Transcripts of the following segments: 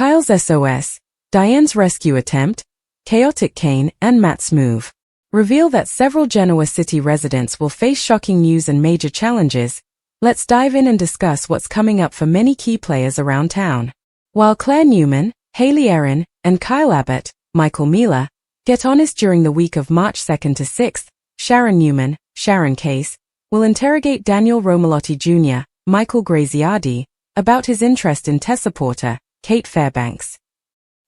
Kyle's SOS, Diane's rescue attempt, chaotic Kane and Matt's move. Reveal that several Genoa City residents will face shocking news and major challenges. Let's dive in and discuss what's coming up for many key players around town. While Claire Newman, Haley Erin, and Kyle Abbott, Michael Miller, get honest during the week of March 2nd to 6th, Sharon Newman, Sharon case, will interrogate Daniel Romalotti Jr., Michael Graziardi, about his interest in Tessa Porter, Kate Fairbanks.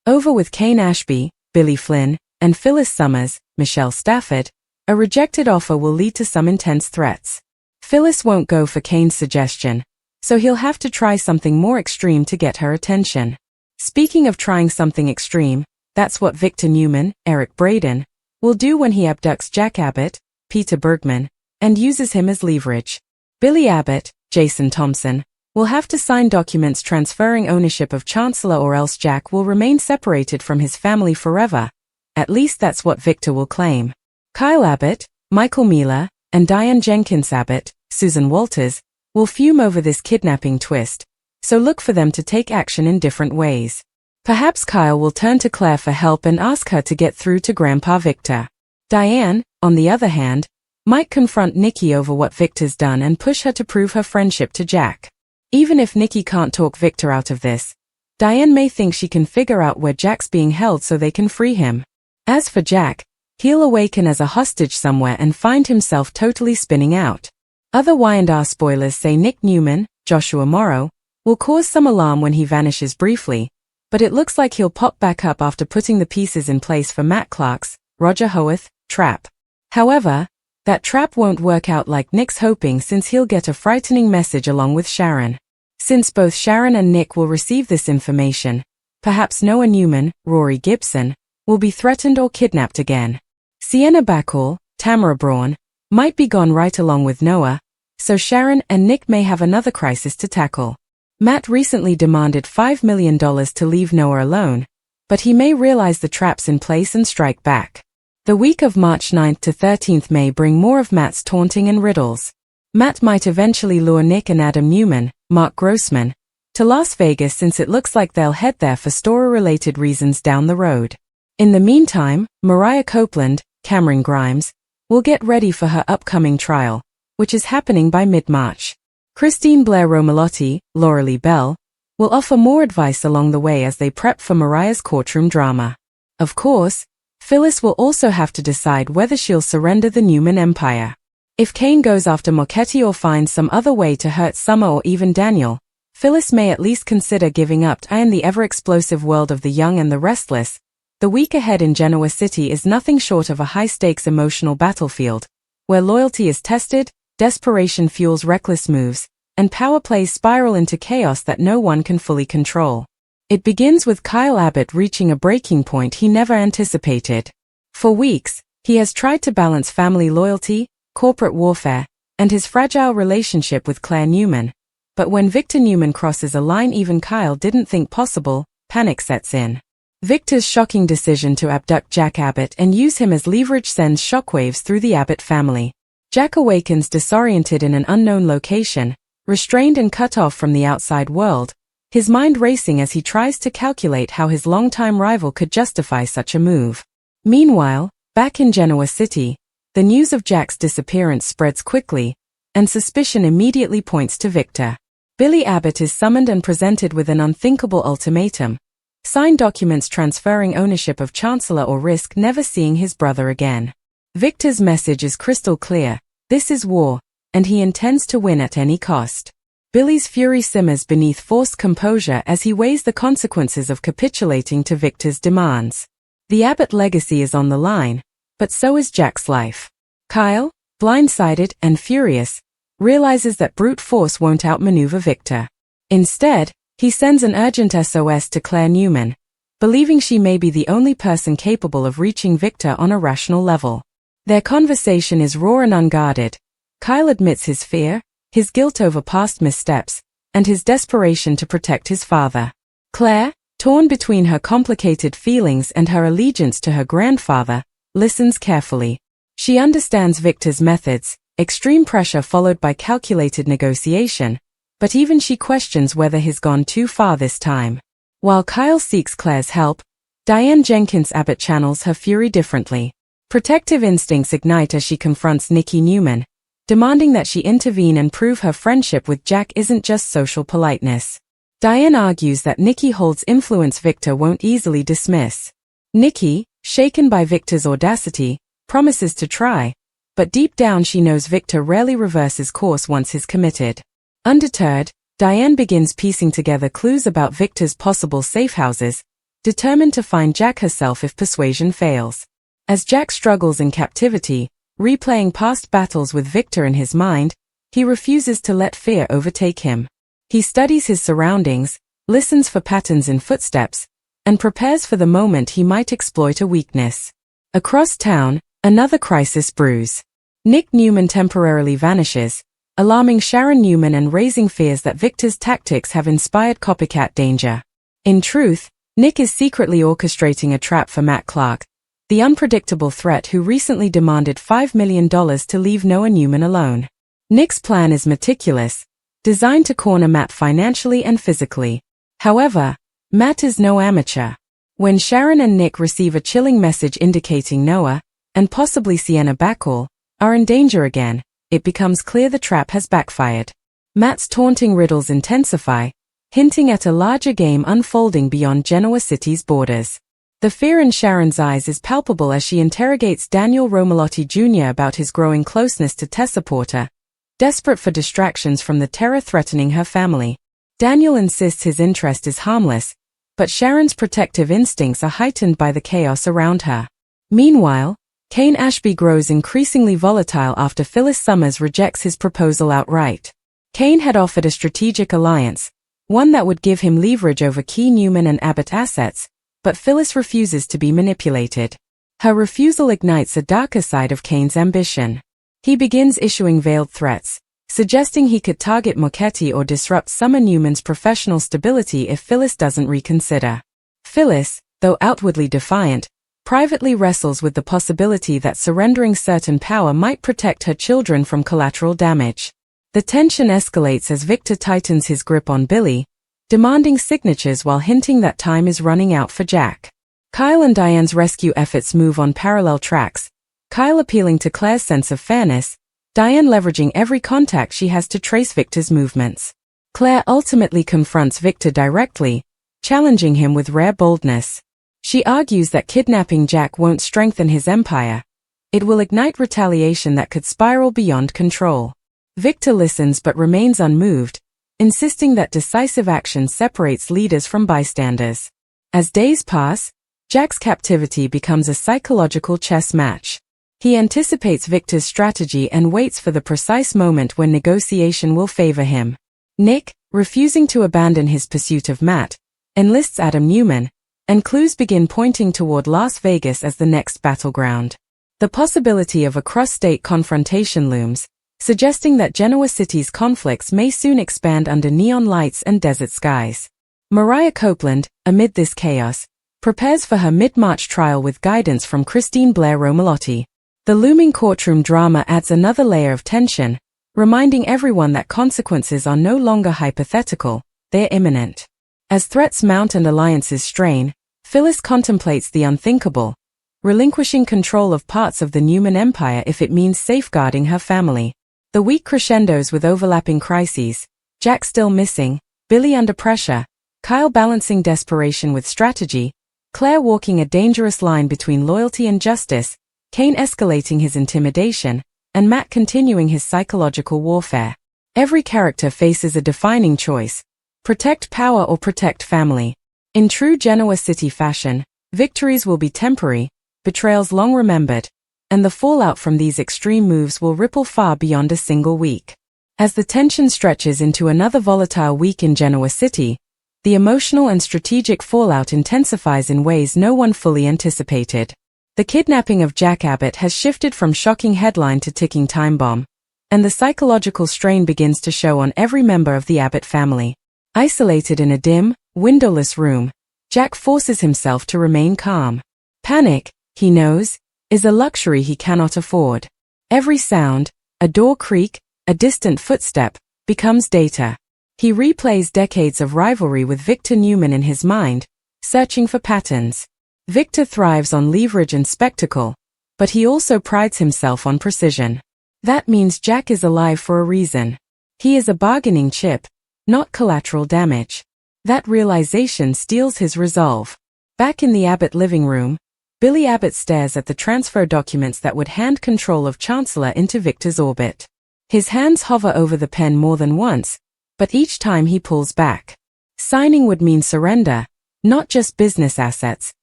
Over with Kane Ashby, Billy Flynn, and Phyllis Summers, Michelle Stafford, a rejected offer will lead to some intense threats. Phyllis won't go for Kane's suggestion, so he'll have to try something more extreme to get her attention. Speaking of trying something extreme, that's what Victor Newman, Eric Braden, will do when he abducts Jack Abbott, Peter Bergman, and uses him as leverage. Billy Abbott, Jason Thompson, will have to sign documents transferring ownership of Chancellor, or else Jack will remain separated from his family forever. At least that's what Victor will claim. Kyle Abbott, Michael Miller, and Diane Jenkins Abbott, Susan Walters, will fume over this kidnapping twist, so look for them to take action in different ways. Perhaps Kyle will turn to Claire for help and ask her to get through to Grandpa Victor. Diane, on the other hand, might confront Nikki over what Victor's done and push her to prove her friendship to Jack. Even if Nikki can't talk Victor out of this, Diane may think she can figure out where Jack's being held so they can free him. As for Jack, he'll awaken as a hostage somewhere and find himself totally spinning out. Other Y&R spoilers say Nick Newman, Joshua Morrow, will cause some alarm when he vanishes briefly, but it looks like he'll pop back up after putting the pieces in place for Matt Clark's, Roger Howarth, trap. However, that trap won't work out like Nick's hoping, since he'll get a frightening message along with Sharon. Since both Sharon and Nick will receive this information, perhaps Noah Newman, Rory Gibson, will be threatened or kidnapped again. Sienna Bacall, Tamara Braun, might be gone right along with Noah, so Sharon and Nick may have another crisis to tackle. Matt recently demanded $5 million to leave Noah alone, but he may realize the trap's in place and strike back. The week of March 9th to 13th may bring more of Matt's taunting and riddles. Matt might eventually lure Nick and Adam Newman, Mark Grossman, to Las Vegas, since it looks like they'll head there for story-related reasons down the road. In the meantime, Mariah Copeland, Cameron Grimes, will get ready for her upcoming trial, which is happening by mid-March. Christine Blair Romalotti, Laura Lee Bell, will offer more advice along the way as they prep for Mariah's courtroom drama. Of course, Phyllis will also have to decide whether she'll surrender the Newman empire. If Kane goes after Marchetti or finds some other way to hurt Summer or even Daniel, Phyllis may at least consider giving up. In the ever-explosive world of the young and the restless, the week ahead in Genoa City is nothing short of a high-stakes emotional battlefield, where loyalty is tested, desperation fuels reckless moves, and power plays spiral into chaos that no one can fully control. It begins with Kyle Abbott reaching a breaking point he never anticipated. For weeks, he has tried to balance family loyalty, corporate warfare, and his fragile relationship with Claire Newman. But when Victor Newman crosses a line even Kyle didn't think possible, panic sets in. Victor's shocking decision to abduct Jack Abbott and use him as leverage sends shockwaves through the Abbott family. Jack awakens disoriented in an unknown location, restrained and cut off from the outside world, his mind racing as he tries to calculate how his longtime rival could justify such a move. Meanwhile, back in Genoa City, the news of Jack's disappearance spreads quickly, and suspicion immediately points to Victor. Billy Abbott is summoned and presented with an unthinkable ultimatum: sign documents transferring ownership of Chancellor or risk never seeing his brother again. Victor's message is crystal clear: this is war, and he intends to win at any cost. Billy's fury simmers beneath forced composure as he weighs the consequences of capitulating to Victor's demands. The Abbott legacy is on the line, but so is Jack's life. Kyle, blindsided and furious, realizes that brute force won't outmaneuver Victor. Instead, he sends an urgent SOS to Claire Newman, believing she may be the only person capable of reaching Victor on a rational level. Their conversation is raw and unguarded. Kyle admits his fear, his guilt over past missteps, and his desperation to protect his father. Claire, torn between her complicated feelings and her allegiance to her grandfather, listens carefully. She understands Victor's methods, extreme pressure followed by calculated negotiation, but even she questions whether he's gone too far this time. While Kyle seeks Claire's help, Diane Jenkins Abbott channels her fury differently. Protective instincts ignite as she confronts Nikki Newman, demanding that she intervene and prove her friendship with Jack isn't just social politeness. Diane argues that Nikki holds influence Victor won't easily dismiss. Nikki, shaken by Victor's audacity, promises to try, but deep down she knows Victor rarely reverses course once he's committed. Undeterred, Diane begins piecing together clues about Victor's possible safe houses, determined to find Jack herself if persuasion fails. As Jack struggles in captivity, replaying past battles with Victor in his mind, he refuses to let fear overtake him. He studies his surroundings, listens for patterns in footsteps, and prepares for the moment he might exploit a weakness. Across town, another crisis brews. Nick Newman temporarily vanishes, alarming Sharon Newman and raising fears that Victor's tactics have inspired copycat danger. In truth, Nick is secretly orchestrating a trap for Matt Clark, the unpredictable threat who recently demanded $5 million to leave Noah Newman alone. Nick's plan is meticulous, designed to corner Matt financially and physically. However, Matt is no amateur. When Sharon and Nick receive a chilling message indicating Noah, and possibly Sienna Bacall, are in danger again, it becomes clear the trap has backfired. Matt's taunting riddles intensify, hinting at a larger game unfolding beyond Genoa City's borders. The fear in Sharon's eyes is palpable as she interrogates Daniel Romalotti Jr. about his growing closeness to Tessa Porter, desperate for distractions from the terror threatening her family. Daniel insists his interest is harmless, but Sharon's protective instincts are heightened by the chaos around her. Meanwhile, Kane Ashby grows increasingly volatile after Phyllis Summers rejects his proposal outright. Kane had offered a strategic alliance, one that would give him leverage over key Newman and Abbott assets, but Phyllis refuses to be manipulated. Her refusal ignites a darker side of Kane's ambition. He begins issuing veiled threats, suggesting he could target Mochetti or disrupt Summer Newman's professional stability if Phyllis doesn't reconsider. Phyllis, though outwardly defiant, privately wrestles with the possibility that surrendering certain power might protect her children from collateral damage. The tension escalates as Victor tightens his grip on Billy, demanding signatures while hinting that time is running out for Jack. Kyle and Diane's rescue efforts move on parallel tracks, Kyle appealing to Claire's sense of fairness, Diane leveraging every contact she has to trace Victor's movements. Claire ultimately confronts Victor directly, challenging him with rare boldness. She argues that kidnapping Jack won't strengthen his empire. It will ignite retaliation that could spiral beyond control. Victor listens but remains unmoved, insisting that decisive action separates leaders from bystanders. As days pass, Jack's captivity becomes a psychological chess match. He anticipates Victor's strategy and waits for the precise moment when negotiation will favor him. Nick, refusing to abandon his pursuit of Matt, enlists Adam Newman, and clues begin pointing toward Las Vegas as the next battleground. The possibility of a cross-state confrontation looms, suggesting that Genoa City's conflicts may soon expand under neon lights and desert skies. Mariah Copeland, amid this chaos, prepares for her mid-March trial with guidance from Christine Blair Romalotti. The looming courtroom drama adds another layer of tension, reminding everyone that consequences are no longer hypothetical, they're imminent. As threats mount and alliances strain, Phyllis contemplates the unthinkable, relinquishing control of parts of the Newman empire if it means safeguarding her family. The week crescendos with overlapping crises, Jack still missing, Billy under pressure, Kyle balancing desperation with strategy, Claire walking a dangerous line between loyalty and justice, Kane escalating his intimidation, and Matt continuing his psychological warfare. Every character faces a defining choice: protect power or protect family. In true Genoa City fashion, victories will be temporary, betrayals long remembered, and the fallout from these extreme moves will ripple far beyond a single week. As the tension stretches into another volatile week in Genoa City, the emotional and strategic fallout intensifies in ways no one fully anticipated. The kidnapping of Jack Abbott has shifted from shocking headline to ticking time bomb, and the psychological strain begins to show on every member of the Abbott family. Isolated in a dim, windowless room, Jack forces himself to remain calm. Panic, he knows, is a luxury he cannot afford. Every sound, a door creak, a distant footstep, becomes data. He replays decades of rivalry with Victor Newman in his mind, searching for patterns. Victor thrives on leverage and spectacle, but he also prides himself on precision. That means Jack is alive for a reason. He is a bargaining chip, not collateral damage. That realization steels his resolve. Back in the Abbott living room, Billy Abbott stares at the transfer documents that would hand control of Chancellor into Victor's orbit. His hands hover over the pen more than once, but each time he pulls back. Signing would mean surrender, not just business assets,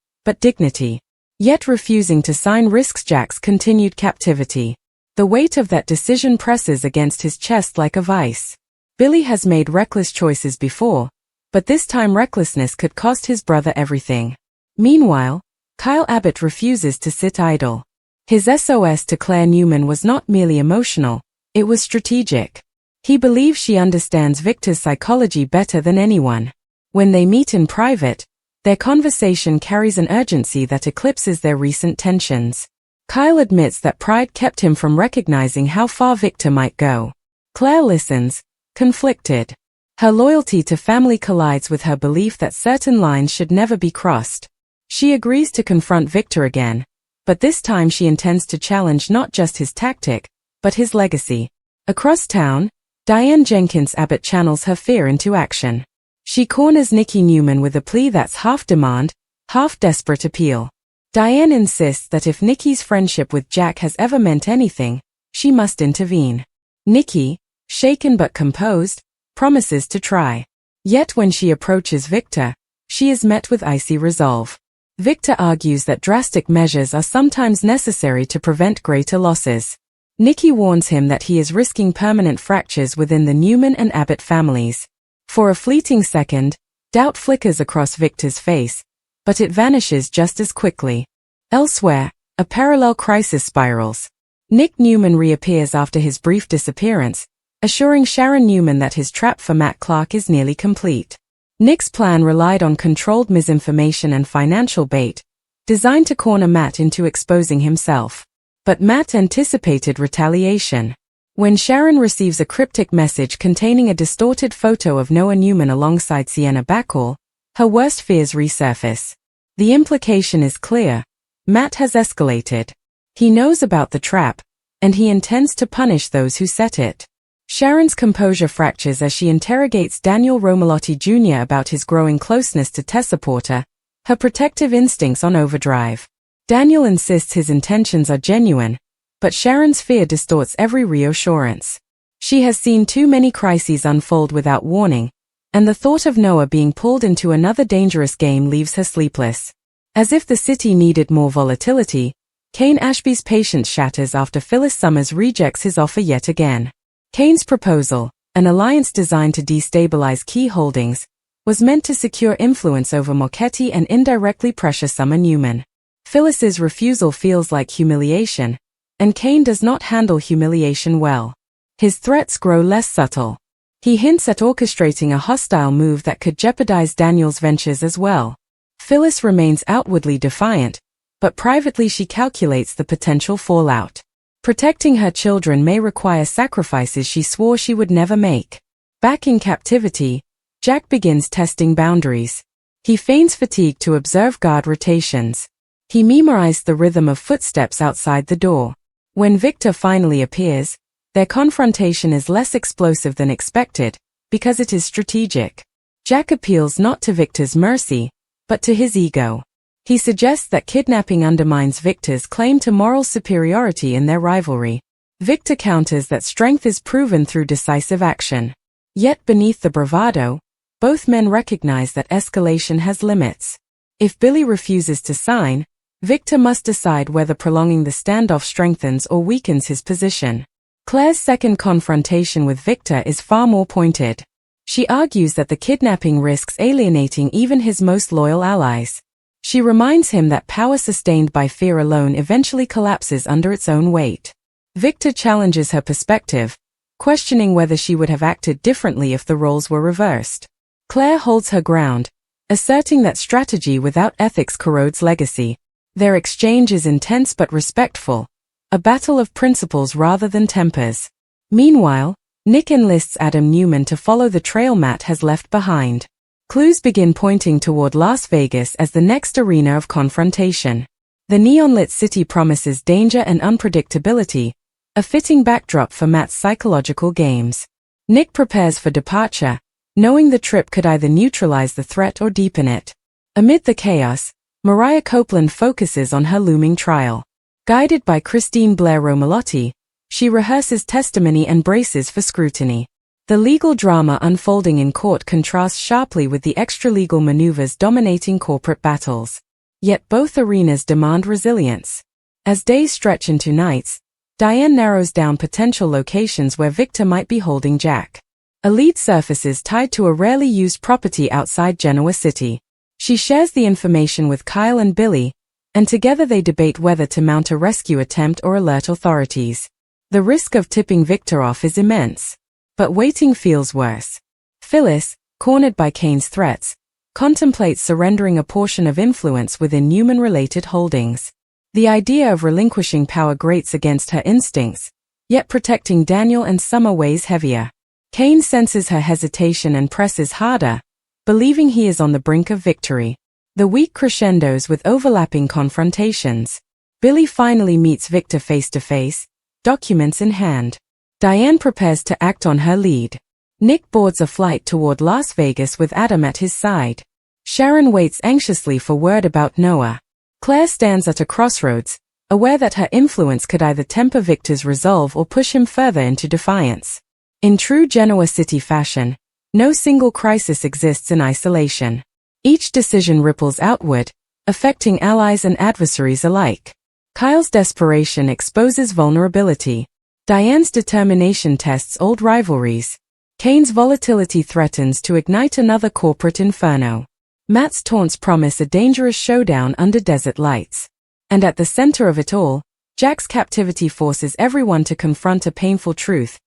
but dignity. Yet refusing to sign risks Jack's continued captivity. The weight of that decision presses against his chest like a vice. Billy has made reckless choices before, but this time recklessness could cost his brother everything. Meanwhile, Kyle Abbott refuses to sit idle. His SOS to Claire Newman was not merely emotional, it was strategic. He believes she understands Victor's psychology better than anyone. When they meet in private, their conversation carries an urgency that eclipses their recent tensions. Kyle admits that pride kept him from recognizing how far Victor might go. Claire listens, conflicted. Her loyalty to family collides with her belief that certain lines should never be crossed. She agrees to confront Victor again, but this time she intends to challenge not just his tactic, but his legacy. Across town, Diane Jenkins Abbott channels her fear into action. She corners Nikki Newman with a plea that's half demand, half desperate appeal. Diane insists that if Nikki's friendship with Jack has ever meant anything, she must intervene. Nikki, shaken but composed, promises to try. Yet when she approaches Victor, she is met with icy resolve. Victor argues that drastic measures are sometimes necessary to prevent greater losses. Nikki warns him that he is risking permanent fractures within the Newman and Abbott families. For a fleeting second, doubt flickers across Victor's face, but it vanishes just as quickly. Elsewhere, a parallel crisis spirals. Nick Newman reappears after his brief disappearance, assuring Sharon Newman that his trap for Matt Clark is nearly complete. Nick's plan relied on controlled misinformation and financial bait, designed to corner Matt into exposing himself. But Matt anticipated retaliation. When Sharon receives a cryptic message containing a distorted photo of Noah Newman alongside Sienna Bacall, her worst fears resurface. The implication is clear. Matt has escalated. He knows about the trap, and he intends to punish those who set it. Sharon's composure fractures as she interrogates Daniel Romalotti Jr. about his growing closeness to Tessa Porter, her protective instincts on overdrive. Daniel insists his intentions are genuine, but Sharon's fear distorts every reassurance. She has seen too many crises unfold without warning, and the thought of Noah being pulled into another dangerous game leaves her sleepless. As if the city needed more volatility, Kane Ashby's patience shatters after Phyllis Summers rejects his offer yet again. Kane's proposal, an alliance designed to destabilize key holdings, was meant to secure influence over Marchetti and indirectly pressure Summer Newman. Phyllis's refusal feels like humiliation, and Kane does not handle humiliation well. His threats grow less subtle. He hints at orchestrating a hostile move that could jeopardize Daniel's ventures as well. Phyllis remains outwardly defiant, but privately she calculates the potential fallout. Protecting her children may require sacrifices she swore she would never make. Back in captivity, Jack begins testing boundaries. He feigns fatigue to observe guard rotations. He memorized the rhythm of footsteps outside the door. When Victor finally appears, their confrontation is less explosive than expected, because it is strategic. Jack appeals not to Victor's mercy, but to his ego. He suggests that kidnapping undermines Victor's claim to moral superiority in their rivalry. Victor counters that strength is proven through decisive action. Yet beneath the bravado, both men recognize that escalation has limits. If Billy refuses to sign, Victor must decide whether prolonging the standoff strengthens or weakens his position. Claire's second confrontation with Victor is far more pointed. She argues that the kidnapping risks alienating even his most loyal allies. She reminds him that power sustained by fear alone eventually collapses under its own weight. Victor challenges her perspective, questioning whether she would have acted differently if the roles were reversed. Claire holds her ground, asserting that strategy without ethics corrodes legacy. Their exchange is intense but respectful, a battle of principles rather than tempers. Meanwhile, Nick enlists Adam Newman to follow the trail Matt has left behind. Clues begin pointing toward Las Vegas as the next arena of confrontation. The neon-lit city promises danger and unpredictability, a fitting backdrop for Matt's psychological games. Nick prepares for departure, knowing the trip could either neutralize the threat or deepen it. Amid the chaos, Mariah Copeland focuses on her looming trial. Guided by Christine Blair Romalotti, she rehearses testimony and braces for scrutiny. The legal drama unfolding in court contrasts sharply with the extra-legal maneuvers dominating corporate battles. Yet both arenas demand resilience. As days stretch into nights, Diane narrows down potential locations where Victor might be holding Jack. A lead surfaces tied to a rarely used property outside Genoa City. She shares the information with Kyle and Billy, and together they debate whether to mount a rescue attempt or alert authorities. The risk of tipping Victor off is immense. But waiting feels worse. Phyllis, cornered by Kane's threats, contemplates surrendering a portion of influence within Newman-related holdings. The idea of relinquishing power grates against her instincts, yet protecting Daniel and Summer weighs heavier. Kane senses her hesitation and presses harder, believing he is on the brink of victory. The week crescendos with overlapping confrontations. Billy finally meets Victor face to face, documents in hand. Diane prepares to act on her lead. Nick boards a flight toward Las Vegas with Adam at his side. Sharon waits anxiously for word about Noah. Claire stands at a crossroads, aware that her influence could either temper Victor's resolve or push him further into defiance. In true Genoa City fashion, no single crisis exists in isolation. Each decision ripples outward, affecting allies and adversaries alike. Kyle's desperation exposes vulnerability. Diane's determination tests old rivalries. Kane's volatility threatens to ignite another corporate inferno. Matt's taunts promise a dangerous showdown under desert lights. And at the center of it all, Jack's captivity forces everyone to confront a painful truth.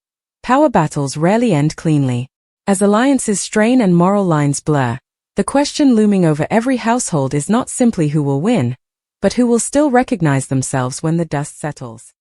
Power battles rarely end cleanly. As alliances strain and moral lines blur, the question looming over every household is not simply who will win, but who will still recognize themselves when the dust settles.